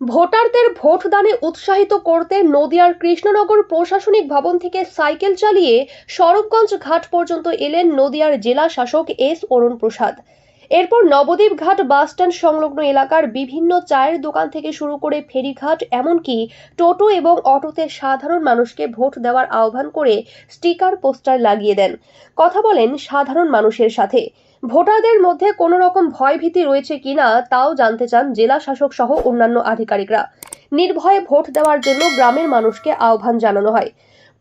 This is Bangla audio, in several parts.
ভোটারদের ভোটদানে উৎসাহিত করতে নদিয়ার কৃষ্ণনগর প্রশাসনিক ভবন থেকে সাইকেল চালিয়ে স্বরূপগঞ্জ ঘাট পর্যন্ত এলেন নদিয়ার জেলা শাসক এস অরুণ প্রসাদ। এরপর নবদ্বীপ ঘাট বাসস্ট্যান্ড সংলগ্ন এলাকার বিভিন্ন চায়ের দোকান থেকে শুরু করে ফেরিঘাট এমনকি টোটো এবং অটোতে সাধারণ মানুষকে ভোট দেওয়ার আহ্বান করে স্টিকার পোস্টার লাগিয়ে দেন। কথা বলেন সাধারণ মানুষের সাথে। ভোটারদের মধ্যে কোনো রকম ভয়ভীতি রয়েছে কিনা তাও জানতে চান জেলা শাসক সহ অন্যান্য আধিকারিকরা। নির্ভয়ে ভোট দেওয়ার জন্য গ্রামের মানুষকে আহ্বান জানানো হয়।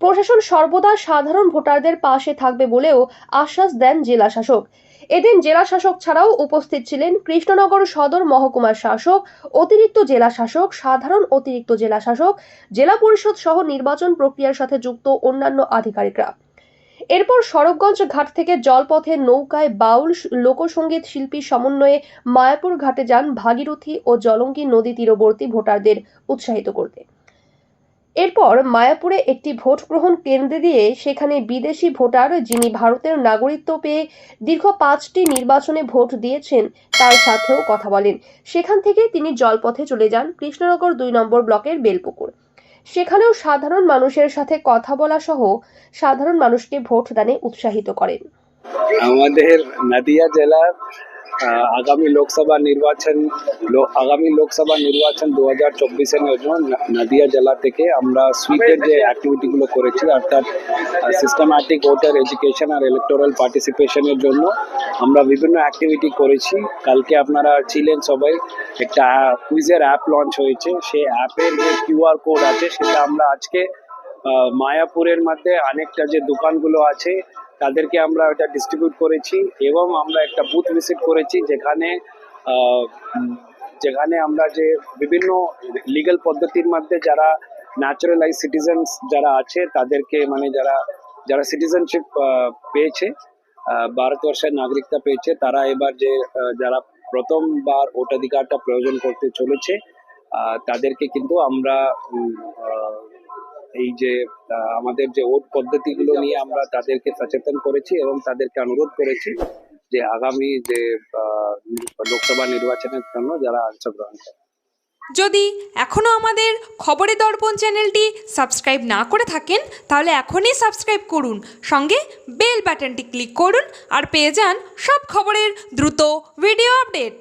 প্রশাসন সর্বদা সাধারণ ভোটারদের পাশে থাকবে বলেও আশ্বাস দেন জেলা শাসক। এদিন জেলা শাসক ছাড়াও উপস্থিত ছিলেন কৃষ্ণনগর সদর মহকুমার শাসক, অতিরিক্ত জেলা শাসক, সাধারণ অতিরিক্ত জেলা শাসক, জেলা পরিষদ সহ নির্বাচন প্রক্রিয়ার সাথে যুক্ত অন্যান্য আধিকারিকরা। এরপর স্বরূপগঞ্জ ঘাট থেকে জলপথে নৌকায় বাউল লোকসঙ্গীত শিল্পী সমন্বয়ে মায়াপুর ঘাটে যান ভাগীরথী ও জলঙ্গি নদী তীরবর্তী ভোটারদের উৎসাহিত করতে। এরপর মায়াপুরে একটি ভোট গ্রহণ কেন্দ্রে দিয়ে সেখানে বিদেশি ভোটার যিনি ভারতের নাগরিকত্ব পেয়ে দীর্ঘ 5টি নির্বাচনে ভোট দিয়েছেন তার সাথেও কথা বলেন। সেখান থেকে তিনি জলপথে চলে যান কৃষ্ণনগর 2 নম্বর ব্লকের বেলপুকুর। সেখানেও সাধারণ মানুষের সাথে কথা বলা সহ সাধারণ মানুষকে ভোট দানে উৎসাহিত করেন। আমাদের নদিয়া জেলার আগামী লোকসভা নির্বাচন 2024-এর জন্য নদিয়া জেলা থেকে আমরা সুইপের যে অ্যাক্টিভিটিগুলো করেছি, অর্থাৎ সিস্টেম্যাটিক ভোটার এডুকেশন আর ইলেকটোরাল পার্টিসিপেশনের জন্য আমরা বিভিন্ন অ্যাক্টিভিটি করেছি। কালকে আপনারা ছিলেন সবাই, একটা কুইজের অ্যাপ লঞ্চ হয়েছে। সেই অ্যাপের যে কিউআর কোড আছে সেটা আমরা আজকে মায়াপুরের মধ্যে অনেকটা যে দোকানগুলো আছে তাদেরকে আমরা ওটা ডিস্ট্রিবিউট করেছি এবং আমরা একটা বুথ ভিজিট করেছি যেখানে আমরা যে বিভিন্ন লিগ্যাল পদ্ধতির মধ্যে যারা ন্যাচারালাইজ সিটিজেন্স যারা আছে তাদেরকে মানে যারা সিটিজেনশিপ পেয়েছে, ভারতবর্ষের নাগরিকতা পেয়েছে, তারা এবার যে যারা প্রথমবার ভোটাধিকারটা প্রয়োজন করতে চলেছে তাদেরকে কিন্তু আমরা এই যে আমাদের যে ভোট পদ্ধতিগুলো নিয়ে আমরা তাদেরকে সচেতন করেছি এবং তাদেরকে অনুরোধ করেছি যে আগামী যে লোকসভা নির্বাচনের জন্য যারা অংশগ্রহণ করে। যদি এখনও আমাদের খবরের দর্পণ চ্যানেলটি সাবস্ক্রাইব না করে থাকেন তাহলে এখনই সাবস্ক্রাইব করুন, সঙ্গে বেল বাটনটি ক্লিক করুন আর পেয়ে যান সব খবরের দ্রুত ভিডিও আপডেট।